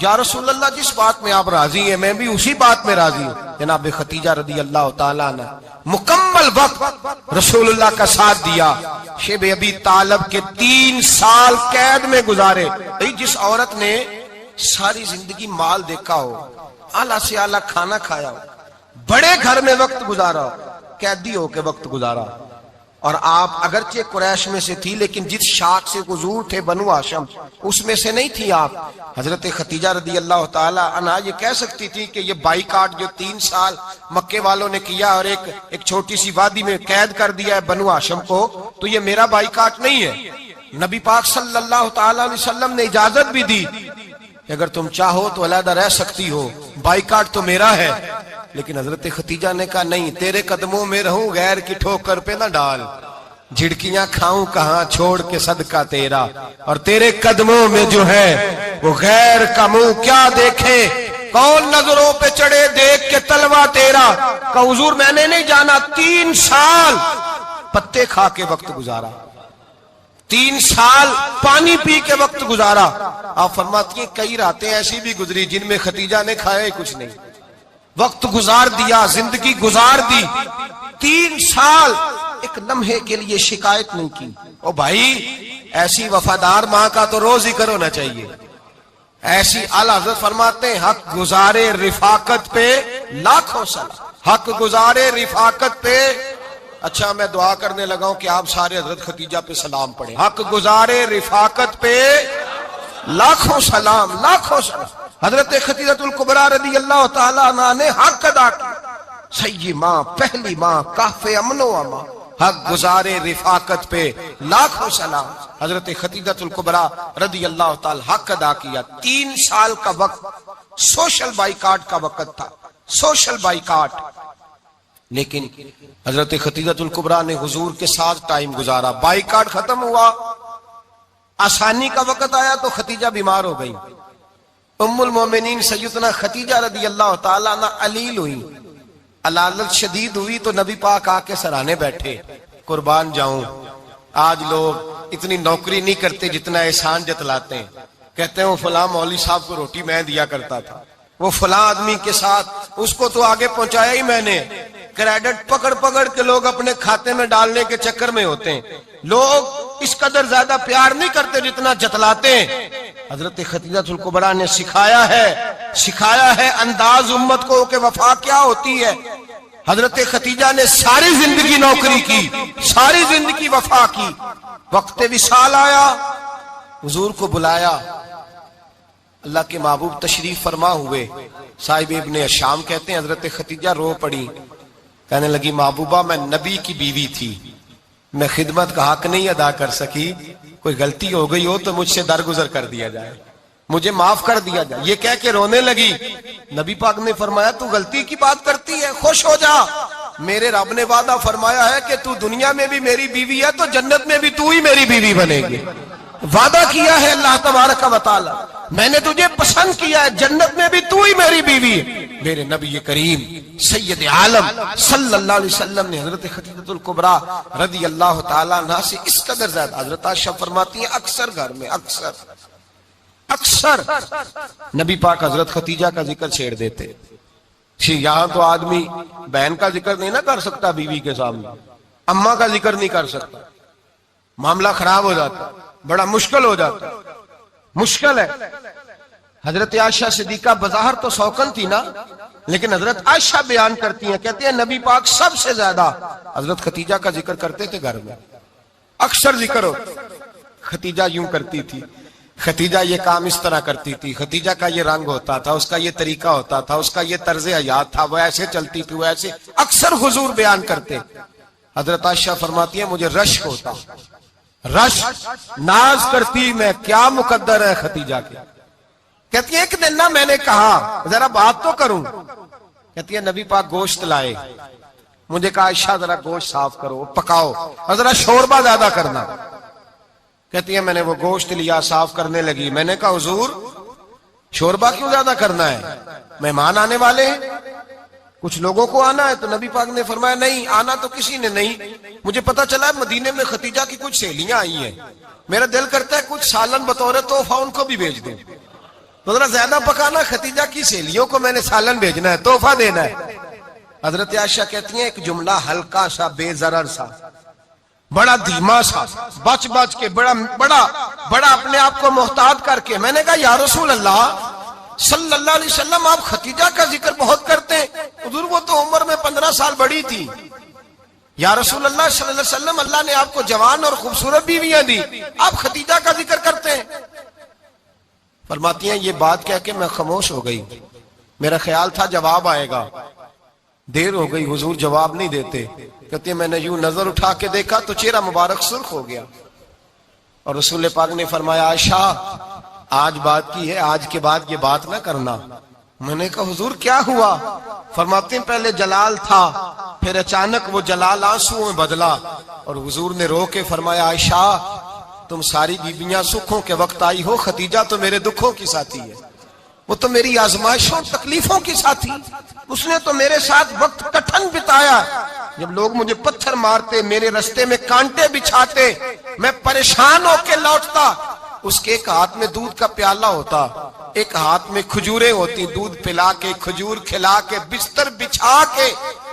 Speaker 1: یا رسول اللہ جس بات میں آپ راضی ہیں میں بھی اسی بات میں راضی ہوں۔ جناب خدیجہ رضی اللہ تعالیٰ عنہ مکمل وقت رسول اللہ کا ساتھ دیا۔ شیب ابی طالب کے 3 سال قید میں گزارے۔ جس عورت نے ساری زندگی مال دیکھا ہو، اعلیٰ سے اعلیٰ کھانا کھایا ہو، بڑے گھر میں وقت گزارا ہو، قیدی ہو کے وقت گزارا، اور آپ اگرچہ قریش میں سے تھی لیکن جس شاخ سے حضور تھے بنو ہاشم اس میں سے نہیں تھی آپ۔ حضرت خدیجہ رضی اللہ تعالی عنہا یہ کہہ سکتی تھی کہ یہ بائیکاٹ جو 3 سال مکے والوں نے کیا اور ایک چھوٹی سی وادی میں قید کر دیا ہے بنو ہاشم کو، تو یہ میرا بائیکاٹ نہیں ہے۔ نبی پاک صلی اللہ تعالی علیہ وسلم نے اجازت بھی دی کہ اگر تم چاہو تو علیحدہ رہ سکتی ہو، بائیکاٹ تو میرا ہے۔ لیکن حضرت خدیجہ نے کہا نہیں، تیرے قدموں میں رہوں، غیر کی ٹھوکر پہ نہ ڈال، جھڑکیاں کھاؤں کہاں چھوڑ کے صدقہ تیرا، اور تیرے قدموں میں جو ہے وہ غیر کا منہ کیا دیکھے، کون نظروں پہ چڑھے دیکھ کے تلوا تیرا۔ کہ حضور میں نے نہیں جانا، 3 سال پتے کھا کے وقت گزارا، 3 سال پانی پی کے وقت گزارا۔ آپ فرماتی ہیں کئی راتیں ایسی بھی گزری جن میں خدیجہ نے کھایا ہی کچھ نہیں، وقت گزار دیا، زندگی گزار دی، 3 سال ایک لمحے کے لیے شکایت نہیں کی۔ او بھائی ایسی وفادار ماں کا تو روز ذکر ہونا چاہیے۔ ایسی اعلیٰ حضرت فرماتے ہیں حق گزارے رفاقت پہ لاکھوں سلام، حق گزارے رفاقت پہ۔ اچھا میں دعا کرنے لگا ہوں کہ آپ سارے حضرت خدیجہ پہ سلام پڑھیں۔ حق گزارے رفاقت پہ لاکھوں سلام، لاکھوں سلام۔ حضرت خدیجہ الکبریٰ رضی اللہ تعالیٰ عنہ نے حق ادا کیا، سیدی ماں، پہلی ماں، کہف امن و امان، حق گزارے رفاقت پہ لاکھوں سلام۔ حضرت خدیجہ الکبریٰ رضی اللہ تعالیٰ حق ادا کیا۔ 3 سال کا وقت سوشل بائیکاٹ کا وقت تھا، سوشل بائیکاٹ، لیکن حضرت خدیجہ الکبریٰ نے حضور کے ساتھ ٹائم گزارا۔ بائیکاٹ ختم ہوا، آسانی کا وقت آیا تو خدیجہ بیمار ہو گئی۔ ام المومنین سیدنا خدیجہ رضی اللہ تعالیٰ عنہ علیل ہوئی، علالت شدید ہوئی تو نبی پاک آ کے سرانے بیٹھے۔ قربان جاؤں، آج لوگ اتنی نوکری نہیں کرتے جتنا احسان جتلاتے ہیں۔ کہتے ہیں وہ فلاں مولوی صاحب کو روٹی میں دیا کرتا تھا، وہ فلاں آدمی کے ساتھ اس کو تو آگے پہنچایا ہی میں نے، کریڈٹ پکڑ پکڑ کے لوگ اپنے کھاتے میں ڈالنے کے چکر میں ہوتے ہیں. لوگ اس قدر زیادہ پیار نہیں کرتے جتنا جتلاتے ہیں. حضرت خدیجہ الکبریٰ نے سکھایا ہے انداز امت کو کہ وفا کیا ہوتی ہے. حضرت خدیجہ نے ساری زندگی نوکری کی، ساری زندگی وفا کی. وقت وصال آیا، حضور کو بلایا. اللہ کے محبوب تشریف فرما ہوئے. صاحب ابن الشام کہتے ہیں حضرت خدیجہ رو پڑی، کہنے لگی محبوبہ میں نبی کی بیوی تھی، میں خدمت کا حق نہیں ادا کر سکی، کوئی غلطی ہو گئی ہو تو مجھ سے درگزر کر دیا جائے، مجھے معاف کر دیا جائے. یہ کہہ کے رونے لگی. نبی پاک نے فرمایا تو غلطی کی بات کرتی ہے، خوش ہو جا، میرے رب نے وعدہ فرمایا ہے کہ تو دنیا میں بھی میری بیوی ہے تو جنت میں بھی تو ہی میری بیوی بنے گی. وعدہ کیا ہے اللہ تبارک و تعالی، میں نے تجھے پسند کیا ہے، جنت میں بھی تو ہی میری بیوی ہے. میرے نبی کریم سید عالم صلی اللہ علیہ وسلم نے حضرت خدیجہ الکبریٰ رضی اللہ تعالیٰ عنہ سے اس قدر زیادہ، حضرت عائشہ فرماتی ہیں اکثر گھر میں اکثر نبی پاک حضرت خدیجہ کا ذکر چھیڑ دیتے. یہاں تو آدمی بہن کا ذکر نہیں نہ کر سکتا بیوی کے سامنے، اماں کا ذکر نہیں کر سکتا، معاملہ خراب ہو جاتا، بڑا مشکل ہو جاتا، مشکل ہے. حضرت عائشہ صدیقہ بظاہر تو سوکن تھی نا، لیکن حضرت عائشہ بیان کرتی ہیں، کہتے ہیں نبی پاک سب سے زیادہ حضرت خدیجہ کا ذکر کرتے تھے گھر میں، اکثر ذکر ہو. خدیجہ یوں کرتی تھی، خدیجہ یہ کام اس طرح کرتی تھی، خدیجہ کا یہ رنگ ہوتا تھا، اس کا یہ طریقہ ہوتا تھا، اس کا یہ طرز حیات تھا، وہ ایسے چلتی تھی، وہ ایسے، اکثر حضور بیان کرتے. حضرت عائشہ فرماتی ہیں مجھے رشک ہوتا، ناز کرتی میں، کیا مقدر ہے خدیجہ کے. کہتی ہے ایک دن نا میں نے کہا ذرا بات تو کروں، کہتی ہے نبی پاک گوشت لائے، مجھے کہا عائشہ ذرا گوشت صاف کرو، پکاؤ اور ذرا شوربہ زیادہ کرنا. کہتی ہے میں نے وہ گوشت لیا، صاف کرنے لگی. میں نے کہا حضور شوربہ کیوں زیادہ کرنا ہے، مہمان آنے والے ہیں، کچھ لوگوں کو آنا ہے. تو نبی پاک نے فرمایا نہیں، آنا تو کسی نے نہیں، مجھے پتا چلا مدینے میں خدیجہ کی کچھ سہیلیاں آئی ہیں، میرا دل کرتا ہے کچھ سالن بطور تحفہ ان کو بھی بھیج دوں، تو ذرا زیادہ پکانا، خدیجہ کی سہیلیوں کو میں نے سالن بھیجنا ہے، تحفہ دینا ہے. حضرت عائشہ کہتی ہیں ایک جملہ ہلکا سا، بے ضرر سا، بڑا دھیما سا، بچ کے، بڑا اپنے آپ کو محتاط کر کے. میں نے کہا یا رسول اللہ صلی اللہ علیہ وسلم آپ خدیجہ کا ذکر بہت کرتے ہیں، حضور وہ تو عمر میں 15 سال بڑی تھی. یا رسول اللہ صلی اللہ علیہ وسلم اللہ نے آپ کو جوان اور خوبصورت بیویاں دی، آپ خدیجہ کا ذکر کرتے ہیں. فرماتی ہیں یہ بات کہہ کے میں خاموش ہو گئی، میرا خیال تھا جواب آئے گا، دیر ہو گئی، حضور جواب نہیں دیتے. کہتے ہیں میں نے یوں نظر اٹھا کے دیکھا تو چہرہ مبارک سرخ ہو گیا، اور رسول پاک نے فرمایا عائشہ آج بات کی ہے، آج کے بعد یہ بات نہ کرنا. میں نے کہا حضور کیا ہوا؟ فرماتے ہیں پہلے جلال تھا، پھر اچانک وہ جلال آنسو میں بدلا، اور حضور نے رو کے فرمایا عائشہ تم ساری بیویاں سکھوں کے وقت آئی ہو، خدیجہ تو میرے دکھوں کی ساتھی ہے، وہ تو میری آزمائشوں تکلیفوں کی ساتھی، اس نے تو میرے ساتھ وقت کٹھن بتایا. جب لوگ مجھے پتھر مارتے، میرے رستے میں کانٹے بچھاتے، میں پریشان ہو کے لوٹتا، اس کے ایک ہاتھ میں دودھ کا پیالہ ہوتا، ایک ہاتھ میں کھجوریں ہوتی، دودھ پلا کے، کھجور کھلا کے، بستر بچھا کے،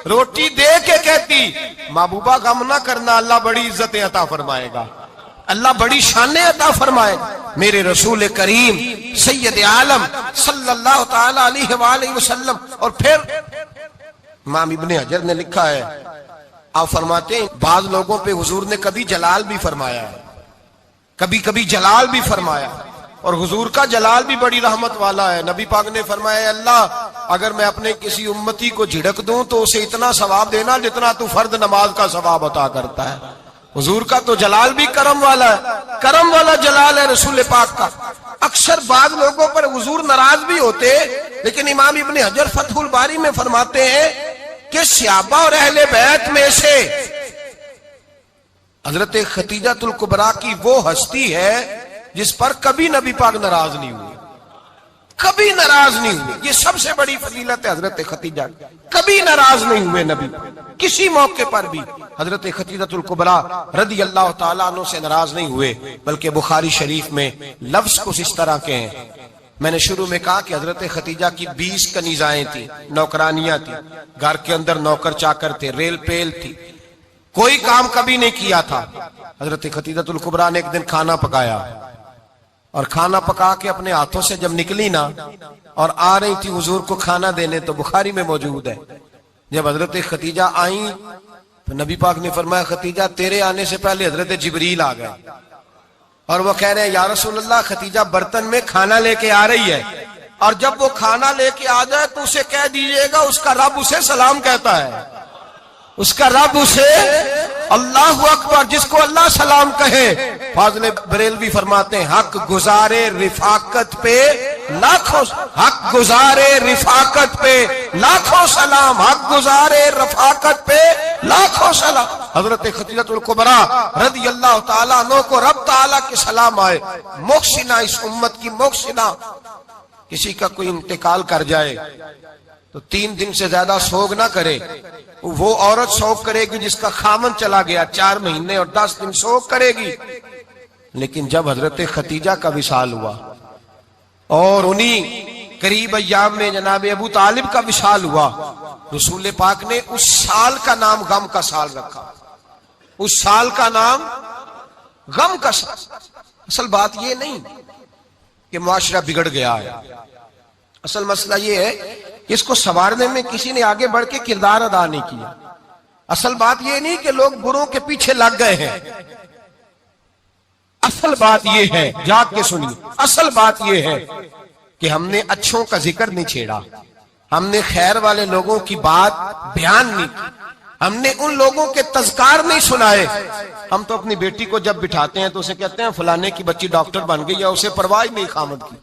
Speaker 1: روٹی دے کے کہتی محبوبہ غم نہ کرنا، اللہ بڑی عزتیں عطا فرمائے گا، اللہ بڑی شانیں عطا فرمائے گا. میرے رسول کریم سید عالم صلی اللہ تعالی علیہ وآلہ وسلم. اور پھر امام ابن حجر نے لکھا ہے، آپ فرماتے ہیں بعض لوگوں پہ حضور نے کبھی جلال بھی فرمایا ہے، کبھی جلال بھی فرمایا، اور حضور کا جلال بھی بڑی رحمت والا ہے. نبی پاک نے فرمایا اللہ اگر میں اپنے کسی امتی کو جھڑک دوں تو اسے اتنا ثواب دینا جتنا تو فرد نماز کا ثواب عطا کرتا ہے. حضور کا تو جلال بھی کرم والا ہے، کرم والا جلال ہے رسول پاک کا. اکثر بعض لوگوں پر حضور ناراض بھی ہوتے، لیکن امام ابن حجر فتح الباری میں فرماتے ہیں کہ صحابہ اور اہل بیت میں سے حضرت خدیجہ الکبریٰ کی وہ ہستی ہے جس پر کبھی نبی پاک ناراض نہیں ہوئے، کبھی ناراض نہیں ہوئے. یہ سب سے بڑی فضیلت ہے حضرت خدیجہ، کبھی ناراض نہیں ہوئے نبی، کسی موقع پر بھی حضرت خدیجہ الکبریٰ رضی اللہ تعالیٰ عنہ سے ناراض نہیں ہوئے. بلکہ بخاری شریف میں لفظ کچھ اس طرح کے ہیں، میں نے شروع میں کہا کہ حضرت خدیجہ کی 20 کنیزائیں تھیں، نوکرانیاں تھیں، گھر کے اندر نوکر چاکر تھے، ریل پیل تھی، کوئی کام کبھی نہیں کیا تھا۔ حضرت خدیجہ الکبریٰ نے ایک دن کھانا پکایا، اور کھانا پکا کے اپنے ہاتھوں سے جب نکلی نا اور آ رہی تھی حضور کو کھانا دینے، تو بخاری میں موجود ہے جب حضرت خدیجہ آئیں تو نبی پاک نے فرمایا خدیجہ تیرے آنے سے پہلے حضرت جبریل آ گئے، اور وہ کہہ رہے ہیں یا رسول اللہ خدیجہ برتن میں کھانا لے کے آ رہی ہے، اور جب وہ کھانا لے کے آ جائے تو اسے کہہ دیجئے گا اس کا رب اسے سلام کہتا ہے، اس کا رب اسے اللہ اکبر، جس کو اللہ سلام کہے۔ فاضل بریلوی فرماتے ہیں حق گزارے رفاقت پہ لاکھوں، حق گزارے رفاقت پہ لاکھوں سلام، حق گزارے رفاقت پہ لاکھوں سلام۔ حضرت خدیجہ الکبریٰ رضی اللہ تعالیٰ عنہ کو رب تعالیٰ کے سلام آئے، محسنہ، اس امت کی محسنہ۔ کسی کا کوئی انتقال کر جائے تو 3 دن سے زیادہ سوگ نہ کرے، وہ عورت سوگ کرے گی جس کا خامن چلا گیا، 4 مہینے اور 10 دن سوگ کرے گی۔ لیکن جب حضرت خدیجہ کا وصال ہوا اور انہی قریب ایام میں جناب ابو طالب کا وصال ہوا، رسول پاک نے اس سال کا نام غم کا سال رکھا، اس سال کا نام غم کا سال۔ اصل بات یہ نہیں کہ معاشرہ بگڑ گیا ہے، اصل مسئلہ یہ ہے کہ اس کو سنوارنے میں کسی نے آگے بڑھ کے کردار ادا نہیں کیا۔ اصل بات یہ نہیں کہ لوگ بروں کے پیچھے لگ گئے ہیں، اصل بات یہ ہے، جاگ کے سنیے، اصل بات یہ ہے کہ ہم نے اچھوں کا ذکر نہیں چھیڑا، ہم نے خیر والے لوگوں کی بات بیان نہیں کی، ہم نے ان لوگوں کے تذکار نہیں سنائے۔ ہم تو اپنی بیٹی کو جب بٹھاتے ہیں تو اسے کہتے ہیں فلانے کی بچی ڈاکٹر بن گئی ہے، اسے پرواہ نہیں خامد کی،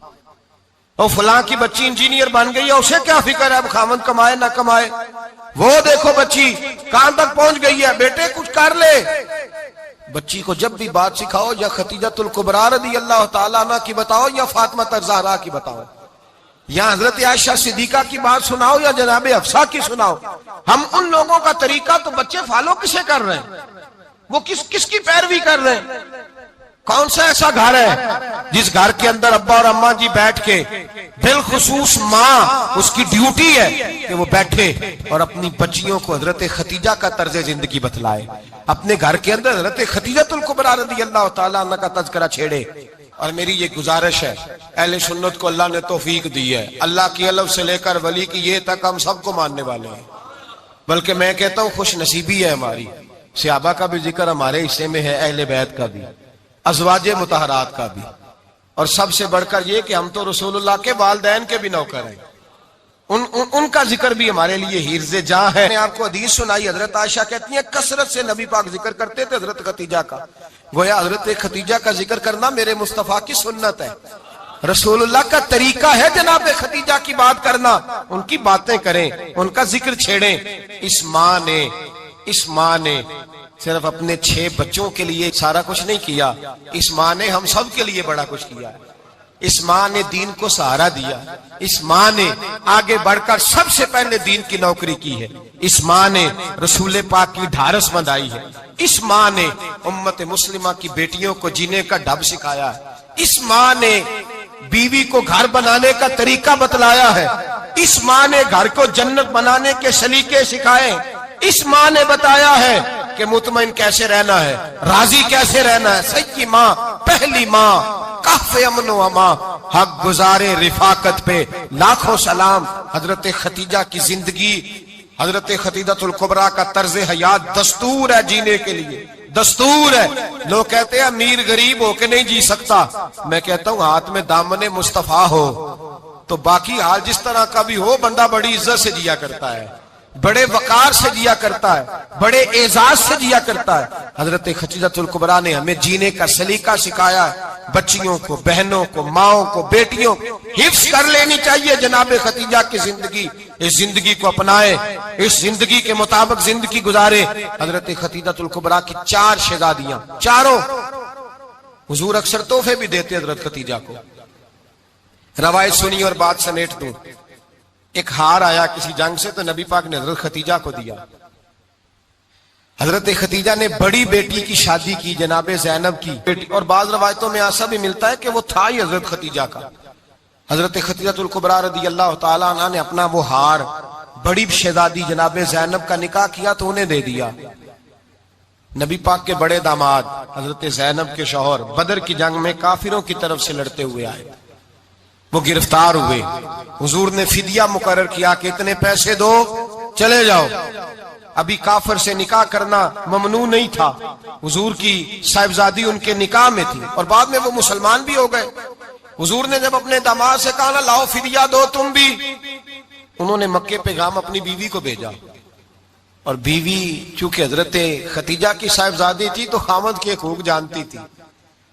Speaker 1: اور فلاں کی بچی انجینئر بن گئی ہے، اسے کیا فکر ہے اب خامد کمائے نہ کمائے، وہ دیکھو بچی کہاں تک پہنچ گئی ہے، بیٹے کچھ کر لے۔ بچی کو جب بھی بات سکھاؤ یا خدیجہ الکبریٰ رضی اللہ تعالیٰ عنہ کی بتاؤ یا فاطمہ الزہرا کی بتاؤ، یا حضرت عائشہ صدیقہ کی بات سناؤ یا جناب حفصہ کی سناؤ، ہم ان لوگوں کا طریقہ تو بچے فالو کسے کر رہے ہیں، وہ کس کی پیروی کر رہے ہیں؟ کون سا ایسا گھر ہے جس گھر کے اندر ابا اور اماں جی بیٹھ کے، بالخصوص ماں اس کی ڈیوٹی ہے کہ وہ بیٹھے اور اپنی بچیوں کو حضرت خدیجہ کا طرز زندگی بتلائے، اپنے گھر کے اندر حضرت خدیجہ الکبریٰ رضی اللہ تعالیٰ عنہ کا تذکرہ چھیڑے۔ اور میری یہ گزارش ہے، اہل سنت کو اللہ نے توفیق دی ہے، اللہ کی الف سے لے کر ولی کی یہ تک ہم سب کو ماننے والے ہیں، بلکہ میں کہتا ہوں خوش نصیبی ہے ہماری، صحابہ کا بھی ذکر ہمارے حصے میں ہے، اہل بیت کا بھی، ازواج مطہرات کا بھی، اور سب سے بڑھ کر یہ کہ ہم تو رسول اللہ کے والدین کے بھی نوکر ہیں، ان کا ذکر بھی ہمارے لیے حرز جاں ہے۔ میں آپ کو حدیث سنائی، حضرت عائشہ کہتی ہیں کثرت سے نبی پاک ذکر کرتے تھے حضرت خدیجہ کا، گویا حضرت خدیجہ کا ذکر کرنا میرے مصطفیٰ کی سنت ہے، رسول اللہ کا طریقہ ہے جناب خدیجہ کی بات کرنا، ان کی باتیں کریں، ان کا ذکر چھیڑیں۔ اس ماں نے صرف اپنے 6 بچوں کے لیے سارا کچھ نہیں کیا، اس ماں نے ہم سب کے لیے بڑا کچھ کیا، اس ماں نے دین کو سہارا دیا، اس ماں نے آگے بڑھ کر سب سے پہلے دین کی نوکری کی ہے، اس ماں نے رسول پاک کی ڈھارس بندھائی ہے، اس ماں نے امت مسلمہ کی بیٹیوں کو جینے کا ڈھب سکھایا ہے، اس ماں نے بیوی کو گھر بنانے کا طریقہ بتلایا ہے، اس ماں نے گھر کو جنت بنانے کے سلیقے سکھائے، اس ماں نے بتایا ہے کہ مطمئن کیسے رہنا ہے، راضی کیسے رہنا ہے۔ سچی ماں، پہلی ماں، کہف امن و امان، حق گزارے رفاقت پہ لاکھوں سلام۔ حضرت خدیجہ کی زندگی، حضرت خدیجہ الکبریٰ کا طرز حیات دستور ہے جینے کے لیے، دستور ہے۔ لوگ کہتے ہیں امیر غریب ہو کے نہیں جی سکتا، میں کہتا ہوں ہاتھ میں دامن مصطفیٰ ہو تو باقی حال جس طرح کا بھی ہو، بندہ بڑی عزت سے جیا کرتا ہے، بڑے وقار سے جیا کرتا ہے، بڑے اعزاز سے جیا کرتا ہے۔ حضرت خدیجہ الکبریٰ نے ہمیں جینے کا سلیقہ سکھایا ہے، بچیوں کو، بہنوں کو، ماؤں کو، بیٹیوں کو حفظ کر لینی چاہیے جناب خدیجہ کی زندگی، اس زندگی کو اپنائے، اس زندگی کے مطابق زندگی گزارے۔ حضرت خدیجہ الکبریٰ کی 4 شہزادیاں، چاروں حضور اکثر تحفے بھی دیتے حضرت خدیجہ کو۔ روایت سنی اور بات سمیٹ دوں، ایک ہار آیا کسی جنگ سے تو نبی پاک نے حضرت خدیجہ کو دیا۔ حضرت خدیجہ نے بڑی بیٹی کی شادی کی، جناب زینب کی بیٹی، اور بعض روایتوں میں ایسا بھی ملتا ہے کہ وہ تھا ہی حضرت خدیجہ کا، حضرت خدیجہ الکبریٰ رضی اللہ تعالیٰ عنہ نے اپنا وہ ہار بڑی شہزادی جناب زینب کا نکاح کیا تو انہیں دے دیا. نبی پاک کے بڑے داماد حضرت زینب کے شوہر بدر کی جنگ میں کافروں کی طرف سے لڑتے ہوئے آئے, وہ گرفتار ہوئے. حضور نے فدیہ مقرر کیا کہ اتنے پیسے دو چلے جاؤ. ابھی کافر سے نکاح کرنا ممنوع نہیں تھا, حضور کی صاحبزادی ان کے نکاح میں تھی اور بعد میں وہ مسلمان بھی ہو گئے. حضور نے جب اپنے داماد سے کہا نا لاؤ فدیہ دو تم بھی, انہوں نے مکے پیغام اپنی بیوی کو بھیجا, اور بیوی چونکہ حضرت خدیجہ کی صاحبزادی تھی تو خاوند کے حقوق جانتی تھی,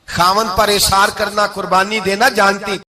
Speaker 1: خاوند پر احسار کرنا قربانی دینا جانتی تھی.